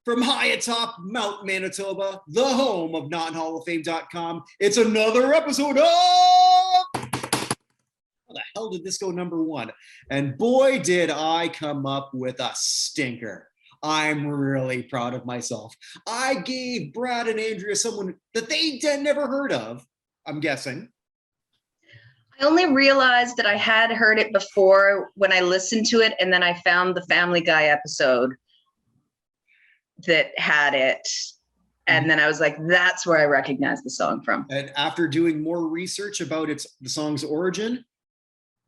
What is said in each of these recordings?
From high atop Mount Manitoba, the home of NotHallOfFame.com, it's another episode of How the Hell Did This Go #1? And boy, did I come up with a stinker. I'm really proud of myself. I gave Brad and Andrea someone that they had never heard of, I'm guessing. I only realized that I had heard it before when I listened to it, and then I found the Family Guy episode that had it. And then I was like, that's where I recognize the song from. And after doing more research about the song's origin,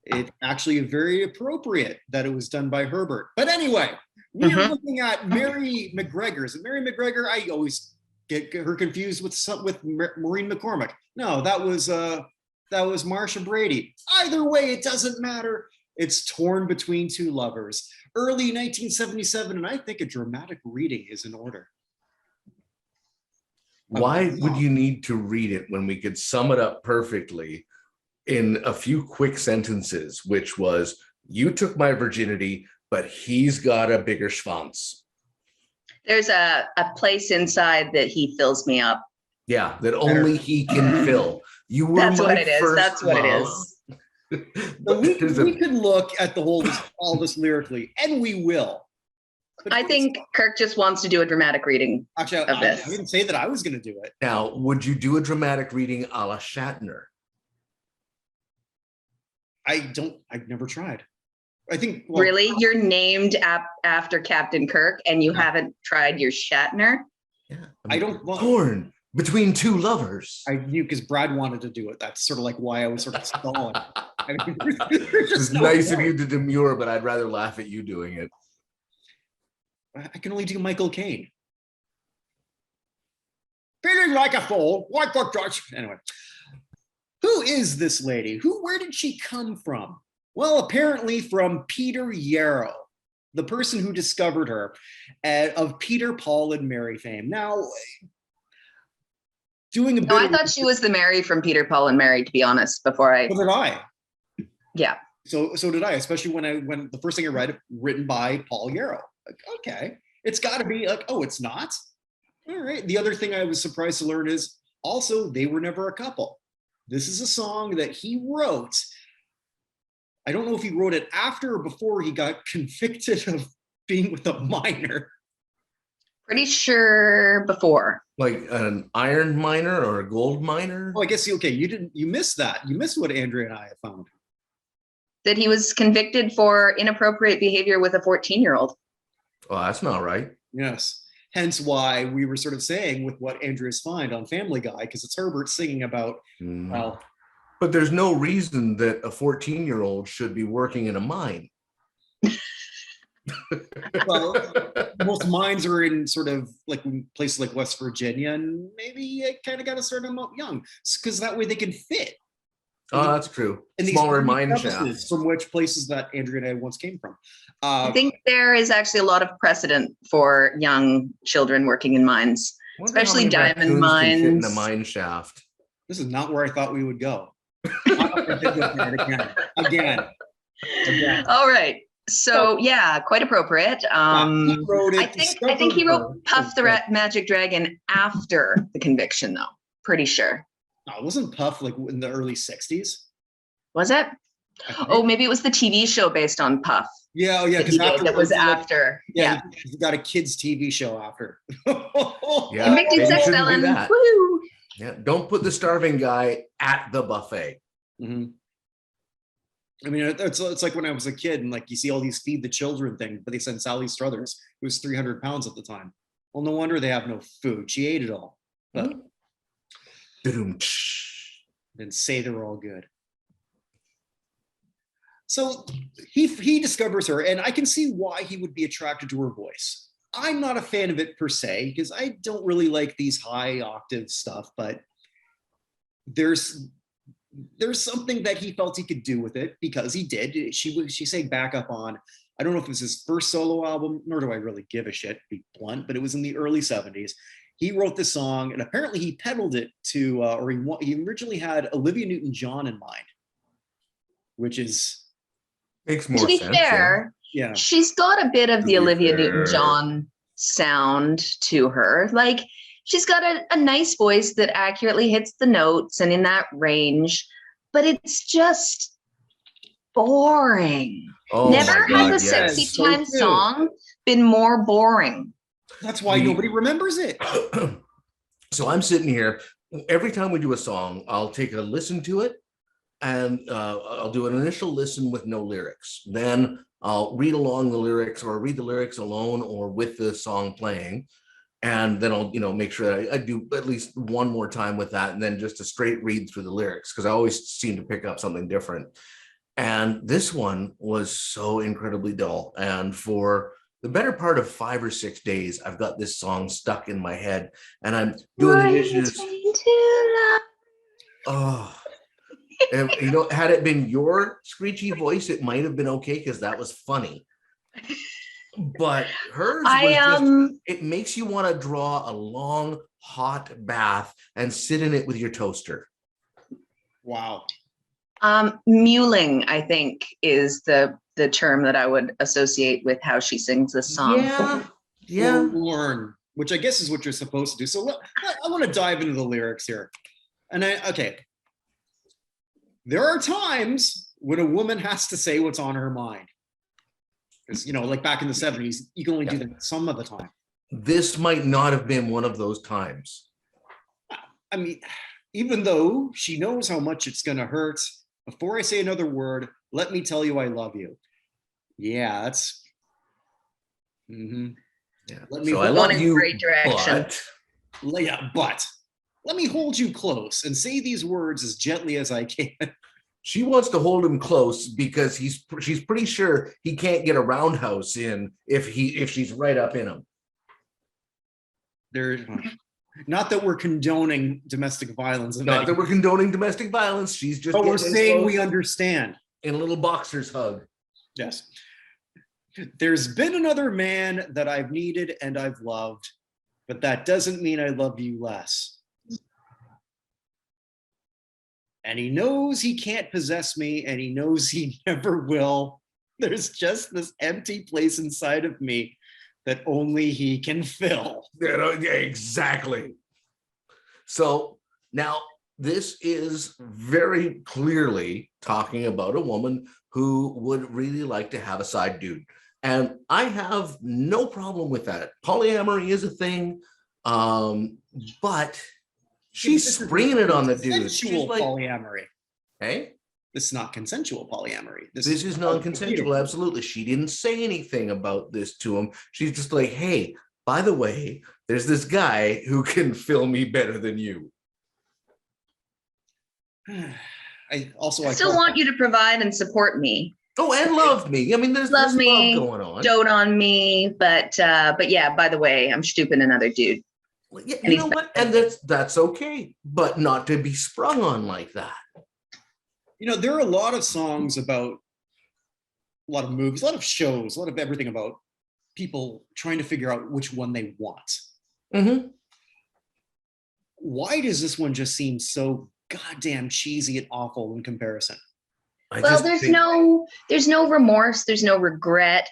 it's actually very appropriate that it was done by Herbert. But anyway, we are looking at Mary McGregor. Is it Mary McGregor? I always get her confused with Maureen McCormick. No, that was Marsha Brady. Either way, it doesn't matter. It's Torn Between Two Lovers. Early 1977, and I think a dramatic reading is in order. Why would you need to read it when we could sum it up perfectly in a few quick sentences, which was, you took my virginity, but he's got a bigger schwanz. There's a place inside that he fills me up. Yeah, that only he can fill. You were That's my what it is. first That's what love. it is. We could look at all this lyrically, and we will. But I think Kirk just wants to do a dramatic reading actually, of this. I didn't say that I was going to do it. Now, would you do a dramatic reading a la Shatner? I've never tried. I think. Well, really? You're named after Captain Kirk, and you haven't tried your Shatner? Yeah. I don't want. Torn Between Two Lovers. I knew because Brad wanted to do it. That's sort of like why I was sort of stalling. It's nice of you to demur, but I'd rather laugh at you doing it. I can only do Michael Caine. Feeling like a fool. What the Dutch? Anyway, who is this lady? Where did she come from? Well, apparently from Peter Yarrow, the person who discovered her, of Peter, Paul, and Mary fame. Now, doing a bit. I thought she was the Mary from Peter, Paul, and Mary. To be honest, before I. So did I. Yeah. So did I, especially when the first thing I read, written by Paul Yarrow. Like, okay, it's got to be like, oh, it's not. All right. The other thing I was surprised to learn is also they were never a couple. This is a song that he wrote. I don't know if he wrote it after or before he got convicted of being with a minor. Pretty sure before. Like an iron miner or a gold miner? Oh, I guess you missed that. You missed what Andrea and I have found. That he was convicted for inappropriate behavior with a 14-year-old. Oh, that's not right. Yes. Hence why we were sort of saying with what Andrea's find on Family Guy, because it's Herbert singing about, well. But there's no reason that a 14-year-old should be working in a mine. Well, most mines are in sort of like places like West Virginia, and maybe you kind of got to start them out young, because that way they can fit. Oh, that's true. And smaller mine shafts. From which places that Andrea and I once came from. I think there is actually a lot of precedent for young children working in mines, especially diamond mines. Fit in a mine shaft. This is not where I thought we would go. Again. All right. So yeah, quite appropriate. I think he wrote Puff the Rat Magic Dragon after the conviction, though. Pretty sure. No, wasn't Puff like in the early 60s? Was it? Oh, maybe it was the TV show based on Puff. Yeah, because that was after. Yeah, he got a kids TV show after. Yeah, convicted sex felon. Woo! Yeah, don't put the starving guy at the buffet. Mm-hmm. I mean, it's like when I was a kid and like you see all these feed the children thing, but they sent Sally Struthers, who was 300 pounds at the time. Well, no wonder they have no food. She ate it all. But then say they're all good. So he discovers her, and I can see why he would be attracted to her voice. I'm not a fan of it per se, because I don't really like these high octave stuff, but there's something that he felt he could do with it, because he did. She sang backup on, I don't know if it was his first solo album, nor do I really give a shit, to be blunt, but it was in the early 70s. He wrote this song, and apparently he peddled it to, he originally had Olivia Newton-John in mind, which makes more sense. To be sense, fair, yeah. She's got a bit of the Olivia Newton-John sound to her. Like, she's got a nice voice that accurately hits the notes and in that range, but it's just boring. Oh, never my God, has a yes. sexy time song been more boring. That's why nobody remembers it. So I'm sitting here. Every time we do a song, I'll take a listen to it, and I'll do an initial listen with no lyrics. Then I'll read along the lyrics, or read the lyrics alone or with the song playing. And then I'll, make sure that I do at least one more time with that, and then just a straight read through the lyrics, because I always seem to pick up something different. And this one was so incredibly dull. And for the better part of 5 or 6 days, I've got this song stuck in my head, and I'm doing the dishes. Oh, and, had it been your screechy voice, it might have been okay, because that was funny. But hers was it makes you want to draw a long, hot bath and sit in it with your toaster. Wow. Mewling, I think, is the term that I would associate with how she sings this song. Yeah. Forlorn, which I guess is what you're supposed to do. So I want to dive into the lyrics here. And there are times when a woman has to say what's on her mind. Because, like back in the 70s, you can only do that some of the time. This might not have been one of those times. I mean, even though she knows how much it's going to hurt, before I say another word, let me tell you I love you. Yeah, that's... Mm-hmm. Yeah. Let me I love you, great direction. But let me hold you close and say these words as gently as I can. She wants to hold him close because she's pretty sure he can't get a roundhouse in if she's right up in him. Not that we're condoning domestic violence. Not that we're condoning domestic violence. She's just. But we're saying we understand. In a little boxer's hug. Yes. There's been another man that I've needed and I've loved, but that doesn't mean I love you less. And he knows he can't possess me, and he knows he never will. There's just this empty place inside of me that only he can fill. Yeah, exactly. So now this is very clearly talking about a woman who would really like to have a side dude. And I have no problem with that. Polyamory is a thing, but she's springing it on the dude. Consensual polyamory. Hey? This is not consensual polyamory. This is non-consensual, absolutely. She didn't say anything about this to him. She's just like, hey, by the way, there's this guy who can fill me better than you. I still want you to provide and support me. Oh, and love me. I mean, there's love going on. Dote on me, but yeah, by the way, I'm stupid another dude. Yeah, you know what? And that's okay, but not to be sprung on like that. There are a lot of songs about a lot of movies, a lot of shows, a lot of everything about people trying to figure out which one they want. Mm-hmm. Why does this one just seem so goddamn cheesy and awful in comparison? There's no remorse, there's no regret.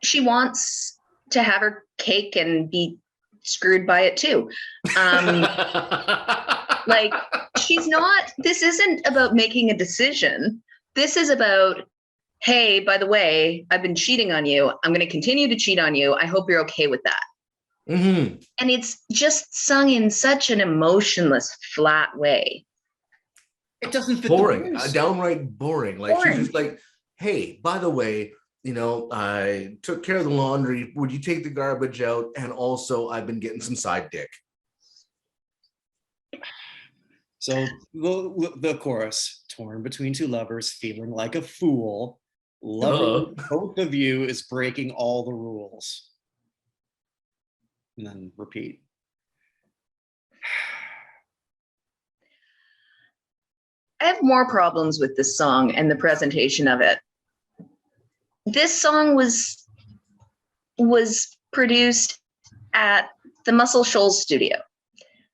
She wants to have her cake and be screwed by it too. Like, this isn't about making a decision. This is about, hey, by the way, I've been cheating on you. I'm going to continue to cheat on you. I hope you're okay with that. Mm-hmm. And it's just sung in such an emotionless, flat way. It doesn't fit. Boring, downright boring. Like, she's just like, hey, by the way, I took care of the laundry. Would you take the garbage out? And also, I've been getting some side dick. So the chorus, torn between two lovers, feeling like a fool. Loving both of you is breaking all the rules. And then repeat. I have more problems with this song and the presentation of it. This song was produced at the Muscle Shoals studio.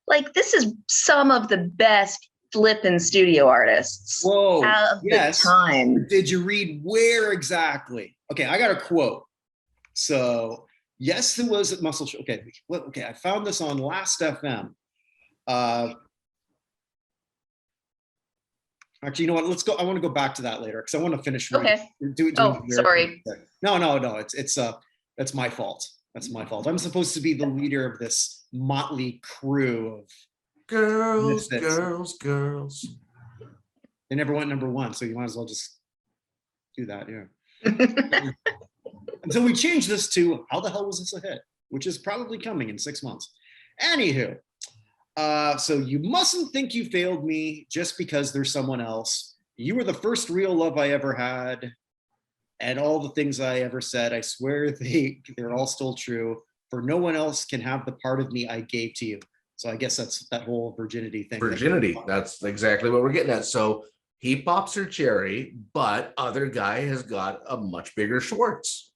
Like, this is some of the best flippin' studio artists of the time. Did you read where exactly? Okay, I got a quote. So Yes, there was a muscle show. Okay, well, okay, I found this on Last FM. Actually, you know what? Let's go. I want to go back to that later because I want to finish. Okay. Sorry. No. It's that's my fault. That's my fault. I'm supposed to be the leader of this motley crew of Girls, misfits. girls. They never went number one, so you might as well just do that. Yeah. And so we changed this to how the hell was this a hit, which is probably coming in 6 months. Anywho, so you mustn't think you failed me just because there's someone else. You were the first real love I ever had, and all the things I ever said, I swear they're all still true. For no one else can have the part of me I gave to you. So I guess that's that whole virginity thing. Virginity. That's exactly what we're getting at. So he pops her cherry, but other guy has got a much bigger Schwartz.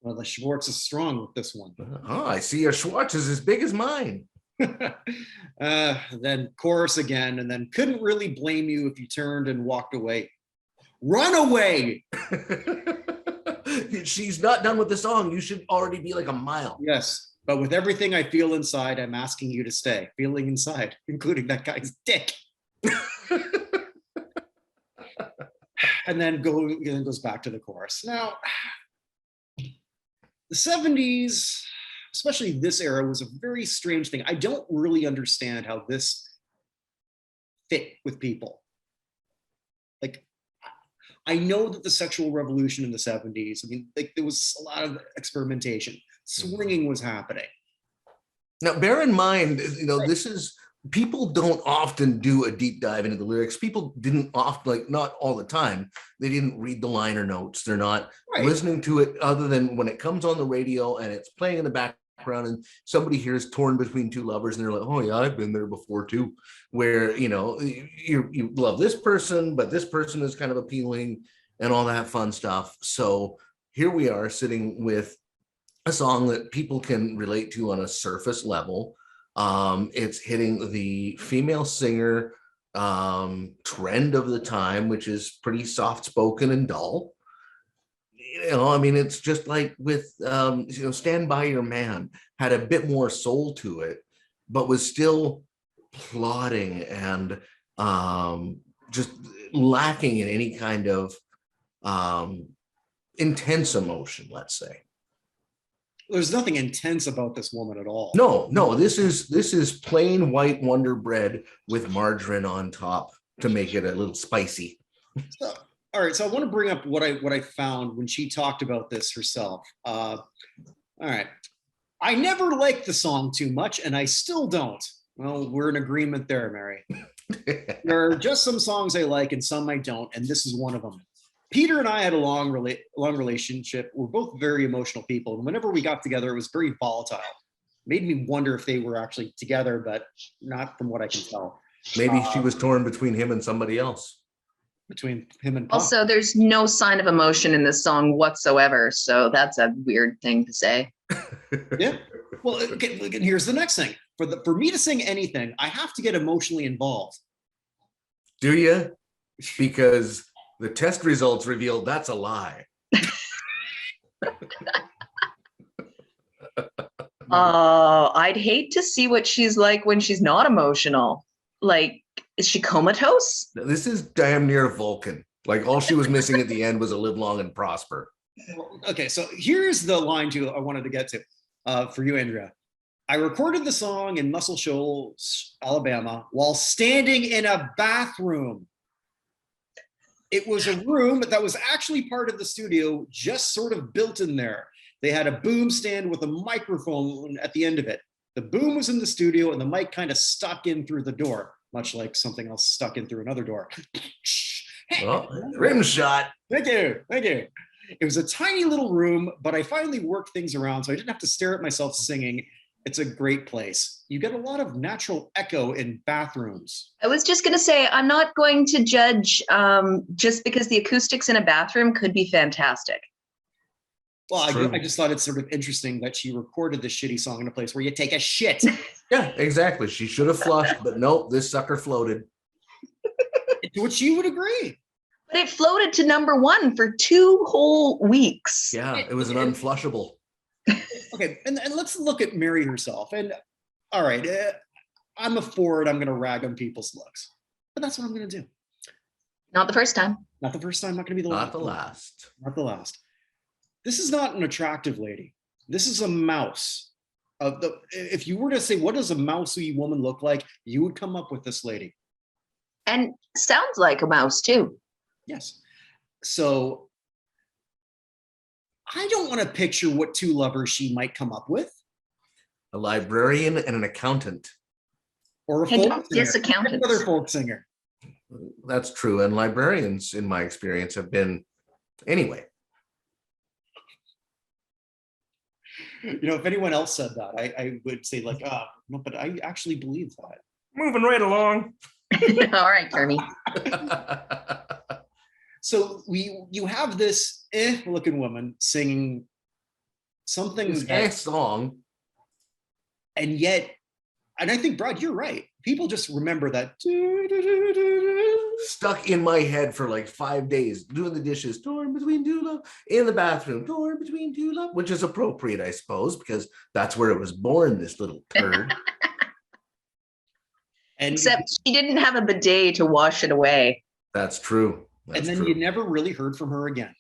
Well, the Schwartz is strong with this one. Oh, I see a Schwartz is as big as mine. Then chorus again, and then couldn't really blame you if you turned and walked away. Run away. She's not done with the song. You should already be like a mile. Yes, but with everything I feel inside, I'm asking you to stay. Feeling inside, including that guy's dick. And then goes back to the chorus. Now, the 70s, especially this era, was a very strange thing. I don't really understand how this fit with people. Like, I know that the sexual revolution in the 70s, I mean, like, there was a lot of experimentation. Swinging was happening. Now, bear in mind, this is, people don't often do a deep dive into the lyrics. People didn't often, like, not all the time. They didn't read the liner notes. They're not listening to it other than when it comes on the radio and it's playing in the background and somebody hears torn between two lovers and they're like, oh yeah, I've been there before too, where, you love this person, but this person is kind of appealing and all that fun stuff. So here we are sitting with a song that people can relate to on a surface level. It's hitting the female singer trend of the time, which is pretty soft-spoken and dull. I mean, it's just like with Stand By Your Man had a bit more soul to it, but was still plodding and just lacking in any kind of intense emotion, let's say. There's nothing intense about this woman at all. No, this is plain white Wonder Bread with margarine on top to make it a little spicy. So, all right, so I want to bring up what I found when she talked about this herself. All right, I never liked the song too much, and I still don't. Well, we're in agreement there, Mary. There are just some songs I like and some I don't, and this is one of them. Peter and I had a long relationship. We're both very emotional people. And whenever we got together, it was very volatile. Made me wonder if they were actually together, but not from what I can tell. Maybe she was torn between him and somebody else. Between him and Pop. Also, there's no sign of emotion in this song whatsoever. So that's a weird thing to say. Yeah. Well, again, here's the next thing. For me to sing anything, I have to get emotionally involved. Do you? Because the test results revealed that's a lie. I'd hate to see what she's like when she's not emotional. Like, is she comatose? This is damn near Vulcan. Like, all she was missing at the end was a live long and prosper. Okay, so here's the line I wanted to get to for you, Andrea. I recorded the song in Muscle Shoals, Alabama, while standing in a bathroom. It was a room that was actually part of the studio, just sort of built in there. They had a boom stand with a microphone at the end of it. The boom was in the studio and the mic kind of stuck in through the door, much like something else stuck in through another door. Well, rim shot. Thank you. It was a tiny little room, but I finally worked things around so I didn't have to stare at myself singing. It's a great place. You get a lot of natural echo in bathrooms. I was just going to say, I'm not going to judge just because the acoustics in a bathroom could be fantastic. Well, I just thought it's sort of interesting that she recorded this shitty song in a place where you take a shit. Yeah, exactly. She should have flushed, but nope, this sucker floated. To which you would agree. But it floated to #1 for 2 whole weeks. Yeah, it was an unflushable. Okay, and let's look at Mary herself. And all right, I'm a Ford. I'm going to rag on people's looks, but that's what I'm going to do. Not the first time. Not the first time. Not going to be the last. Not the last. Not the last. This is not an attractive lady. This is a mouse. If you were to say, what does a mousy woman look like? You would come up with this lady. And sounds like a mouse too. Yes. So I don't want to picture what two lovers she might come up with. A librarian and an accountant. Or a And folk singer. yes, accountant. Another folk singer. That's true. And librarians, in my experience, have been anyway. You know, if anyone else said that, I would say like, no, but I actually believe that. Moving right along. All right, Kearney. So you have this looking woman singing something This song. And yet, and I think, Brad, you're right. People just remember that. Stuck in my head for like 5 days, doing the dishes, torn between two love, in the bathroom, torn between two love, which is appropriate, I suppose, because that's where it was born, this little turd. And Except she didn't have a bidet to wash it away. That's true. That's and then true. you never really heard from her again.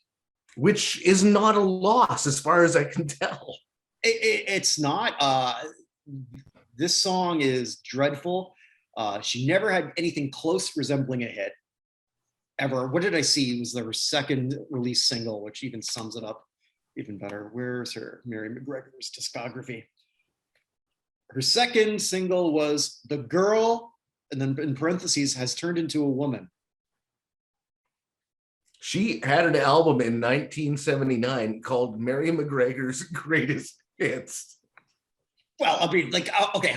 Which is not a loss, as far as I can tell. It's not. This song is dreadful. She never had anything close resembling a hit ever. What did I see? It was their second release single, which even sums it up even better. Where's her Mary McGregor's discography? Her second single was The Girl, and then in parentheses, has turned into a woman. She had an album in 1979 called Mary McGregor's Greatest Hits. Well, I mean, like, okay,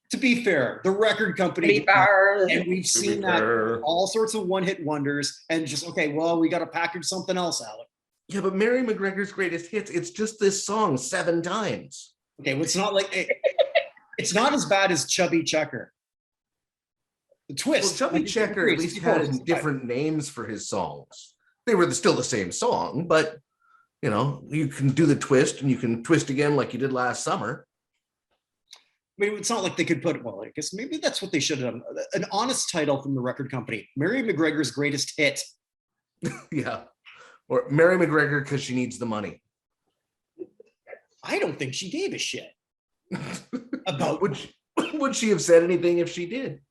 to be fair, the record company, and we've seen that all sorts of one-hit wonders, and just, okay, well, we got to package something else out. Yeah, but Mary McGregor's Greatest Hits, it's just this song 7 times. Okay, well, it's not like, it's not as bad as Chubby Checker. The Twist. Well, Chubby Checker at least had different names for his songs. They were still the same song, but, you know, you can do the twist and you can twist again like you did last summer. I mean, it's not like they could put, well, I guess maybe that's what they should have done. An honest title from the record company, Mary McGregor's Greatest Hit. Yeah. Or Mary McGregor because she needs the money. I don't think she gave a shit about. Would she have said anything if she did?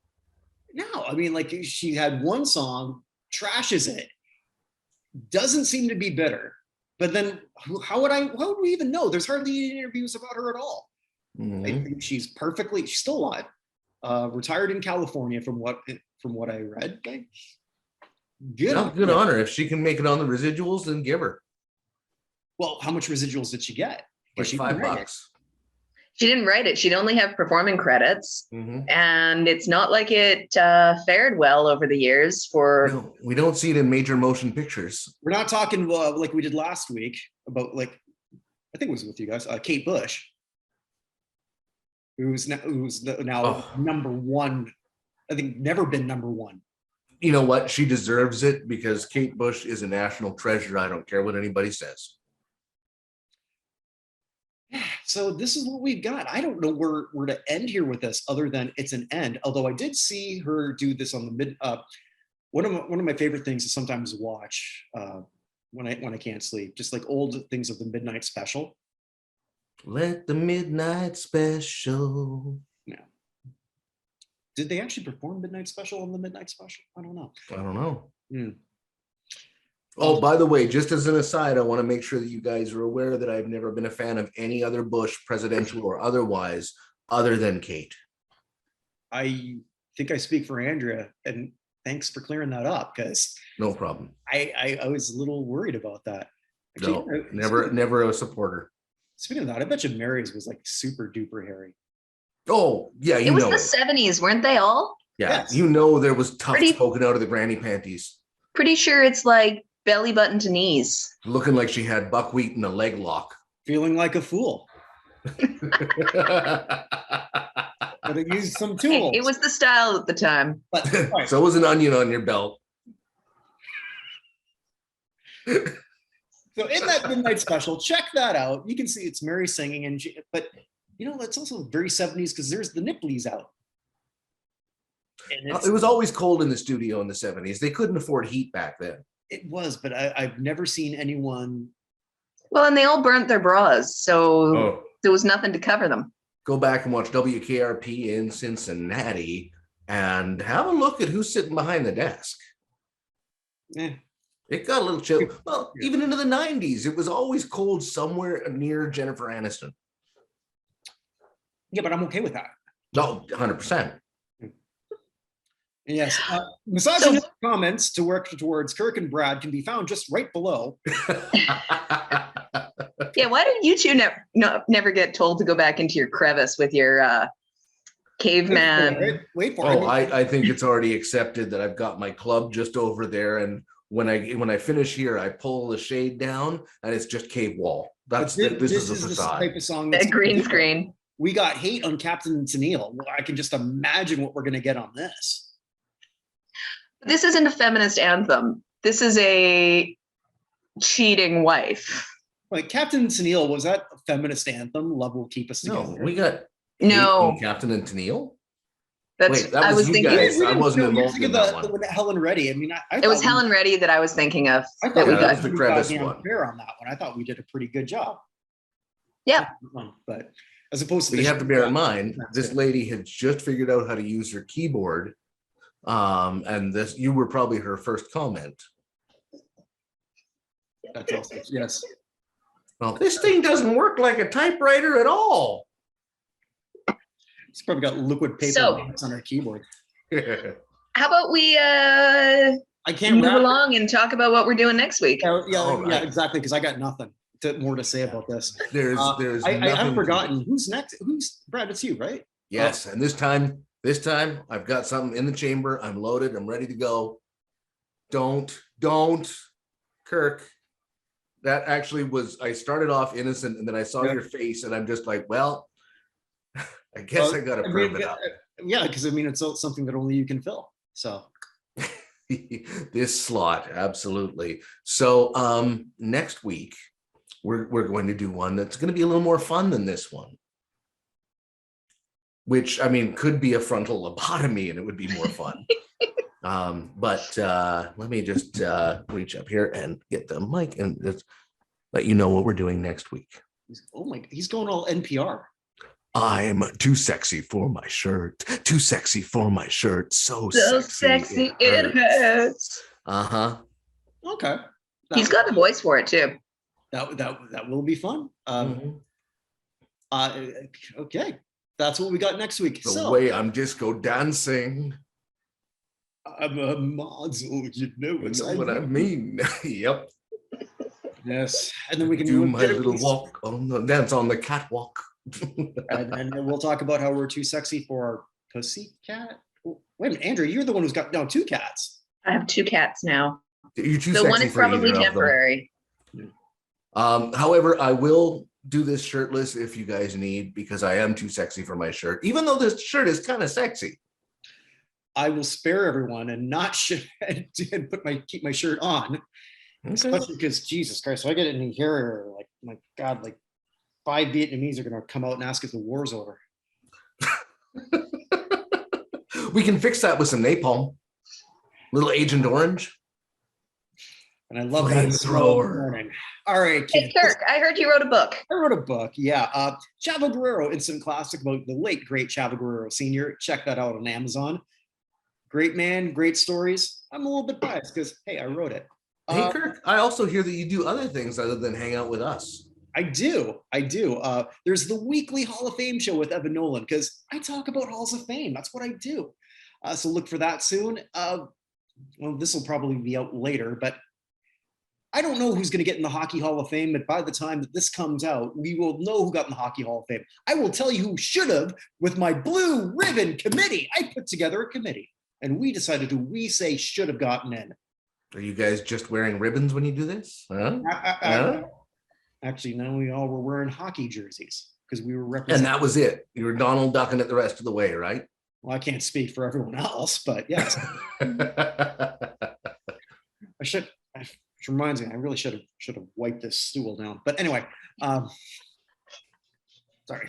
No, I mean, like, she had one song, trashes it, doesn't seem to be bitter. But then how would we even know? There's hardly any interviews about her at all. Mm-hmm. I think she's still alive, retired in California from what I read. Okay. Good on her. If she can make it on the residuals, then give her. Well, how much residuals did she get? Like $5. She didn't write it. She'd only have performing credits. Mm-hmm. And it's not like it fared well over the years for... No, we don't see it in major motion pictures. We're not talking like we did last week about, like, I think it was with you guys, Kate Bush, who's now number one. I think never been number one. You know what? She deserves it because Kate Bush is a national treasure. I don't care what anybody says. So this is what we've got. I don't know where to end here with this other than it's an end. Although I did see her do this on the mid. One of my favorite things to sometimes watch when I can't sleep, just like old things of the Midnight Special. Let the Midnight Special. Yeah. Did they actually perform Midnight Special on the Midnight Special? I don't know. Hmm. Oh, by the way, just as an aside, I want to make sure that you guys are aware that I've never been a fan of any other Bush, presidential or otherwise, other than Kate. I think I speak for Andrea, and thanks for clearing that up, because no problem. I was a little worried about that. Actually, no, never a supporter. Speaking of that, I bet you Mary's was like super duper hairy. Oh, yeah, it was the 70s, weren't they all? Yeah, yes. You know there was tufts poking out of the granny panties. Pretty sure it's like belly button to knees. Looking like she had buckwheat and a leg lock. Feeling like a fool. But it used some tools. It was the style at the time. But right. So was an onion on your belt. So in that midnight special, check that out. You can see it's Mary singing, but that's also very 70s because there's the nipplies out. It was always cold in the studio in the 70s. They couldn't afford heat back then. It was, but I've never seen anyone. Well, and they all burnt their bras, so there was nothing to cover them. Go back and watch WKRP in Cincinnati and have a look at who's sitting behind the desk. Yeah. It got a little chill. Well, even into the 90s, it was always cold somewhere near Jennifer Aniston. Yeah, but I'm okay with that. No, 100%. Yes. Misogynistic comments to work towards Kirk and Brad can be found just right below. Yeah, why did you two never get told to go back into your crevice with your caveman? Wait for it. I think it's already accepted that I've got my club just over there, and when I finish here, I pull the shade down, and it's just cave wall. This is a facade. Type of song A green screen. We got hate on Captain Tennille. Well, I can just imagine what we're going to get on this. This isn't a feminist anthem. This is a cheating wife. Like Captain Tennille, was that a feminist anthem? Love will keep us together. No, we got Captain and Tennille. That was thinking. Guys. I wasn't involved in that one. Helen Reddy. I mean, it was Helen Reddy that I was thinking of. I thought we got the crevice one. Fair on that one. I thought we did a pretty good job. Yeah, but as opposed to, you have to bear in mind, this lady had just figured out how to use her keyboard, and you were probably her first comment. That's also, yes. Well, this thing doesn't work like a typewriter at all. She's probably got liquid paper on her keyboard. How about we I can't move along and talk about what we're doing next week? Yeah, exactly. Because I got nothing more to say about this. There's I haven't forgotten who's next. Who's Brad? It's you, right? Yes, and this time I've got something in the chamber. I'm loaded. I'm ready to go. Don't, Kirk. That actually was. I started off innocent, and then I saw your face, and I'm just like, well, I guess I got to prove it up. Yeah, because I mean, it's something that only you can fill. So this slot, absolutely. So next week we're going to do one that's going to be a little more fun than this one, which I mean could be a frontal lobotomy, and it would be more fun. But let me just reach up here and get the mic and just let you know what we're doing next week. He's going all NPR. I'm too sexy for my shirt. Too sexy for my shirt. So sexy it hurts. Okay. He's got the voice for it too. That will be fun. Okay. That's what we got next week. The way I'm disco dancing. I'm a model, you know what I mean. Yep. Yes, and then we can do my little walk dance on the catwalk. and then we'll talk about how we're too sexy for our pussy cat. Wait a minute, Andrea, you're the one who's got now 2 cats. I have 2 cats now. You're too so sexy one is for probably temporary. However, I will do this shirtless if you guys need, because I am too sexy for my shirt, even though this shirt is kind of sexy. I will spare everyone and not and keep my shirt on, especially because Jesus Christ, if I get any hair, like my God, like 5 Vietnamese are going to come out and ask if the war's over. We can fix that with some napalm, little Agent Orange. And I love that thrower. All right, kids. Hey, Kirk, I heard you wrote a book. I wrote a book, yeah. Chavo Guerrero, instant classic about the late, great Chavo Guerrero Sr. Check that out on Amazon. Great man, great stories. I'm a little bit biased because, hey, I wrote it. Hey, Kirk, I also hear that you do other things other than hang out with us. I do. There's the weekly Hall of Fame show with Evan Nolan because I talk about Halls of Fame. That's what I do. So look for that soon. Well, this will probably be out later, but I don't know who's going to get in the Hockey Hall of Fame, but by the time that this comes out, we will know who got in the Hockey Hall of Fame. I will tell you who should have with my blue ribbon committee. I put together a committee. And we decided who we say should have gotten in. Are you guys just wearing ribbons when you do this? Actually, no, we all were wearing hockey jerseys because we were representing. And that was it. You were Donald Ducking it the rest of the way, right? Well, I can't speak for everyone else, but yes. I should which reminds me, I really should have wiped this stool down. But anyway, sorry.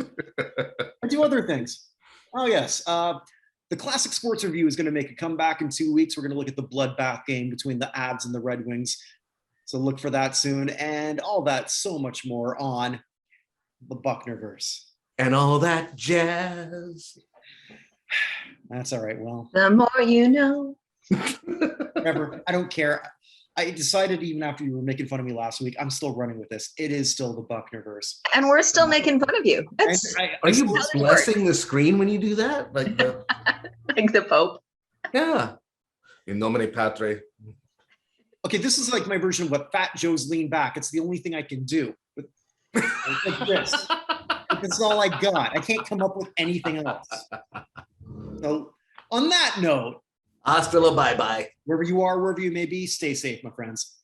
I do other things. Oh yes, the Classic Sports Review is going to make a comeback in 2 weeks. We're going to look at the bloodbath game between the Avs and the Red Wings. So look for that soon, and all that, so much more on the Buchnerverse. And all that jazz. That's all right. Well, The more you know. whatever. I don't care. I decided even after you were making fun of me last week, I'm still running with this. It is still the Buchnerverse. And we're still making fun of you. That's Are you blessing the screen when you do that? Like like the Pope. yeah. In nomine Patre. Okay, this is like my version of what Fat Joe's lean back. It's the only thing I can do. Like this. That's all I got. I can't come up with anything else. So on that note, Hasta la bye-bye. wherever you are, wherever you may be, stay safe, my friends.